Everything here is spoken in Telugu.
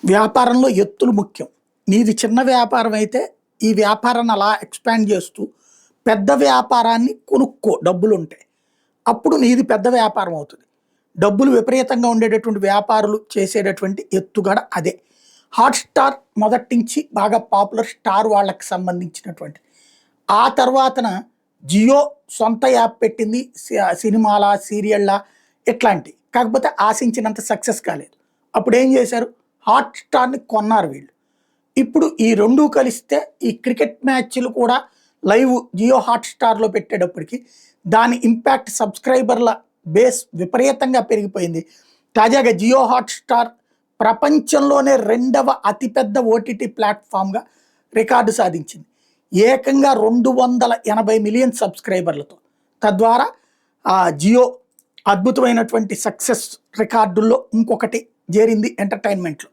వ్యాపారంలో ఎత్తులు ముఖ్యం. నీది చిన్న వ్యాపారం అయితే ఈ వ్యాపారాన్ని అలా ఎక్స్పాండ్ చేస్తూ పెద్ద వ్యాపారాన్ని కొనుక్కో డబ్బులుంటాయి. అప్పుడు నీది పెద్ద వ్యాపారం అవుతుంది. డబ్బులు విపరీతంగా ఉండేటటువంటి వ్యాపారులు చేసేటటువంటి ఎత్తుగడ అదే. హాట్‌స్టార్ మొదటి నుంచి బాగా పాపులర్ స్టార్ వాళ్ళకి సంబంధించినటువంటి. ఆ తర్వాతన జియో సొంత యాప్ పెట్టింది. సినిమాలా, సీరియల్లా ఇట్లాంటియి. కాకపోతే ఆశించినంత సక్సెస్ కాలేదు. అప్పుడేం చేశారు? హాట్‌స్టార్‌ని కొన్నారు వీళ్ళు. ఇప్పుడు ఈ 2 కలిస్తే ఈ క్రికెట్ మ్యాచ్‌లు కూడా లైవ్ జియో హాట్‌స్టార్‌లో పెట్టేటప్పటికి దాని ఇంపాక్ట్ సబ్‌స్క్రైబర్ల బేస్ విపరీతంగా పెరిగిపోయింది. తాజాగా జియో హాట్‌స్టార్ ప్రపంచంలోనే 2వ అతిపెద్ద ఓటీటీ ప్లాట్‌ఫార్మ్‌గా రికార్డు సాధించింది. ఏకంగా 280,000,000 సబ్‌స్క్రైబర్లతో. తద్వారా జియో అద్భుతమైనటువంటి సక్సెస్ రికార్డుల్లో ఇంకొకటి చేరింది ఎంటర్‌టైన్‌మెంట్‌లో.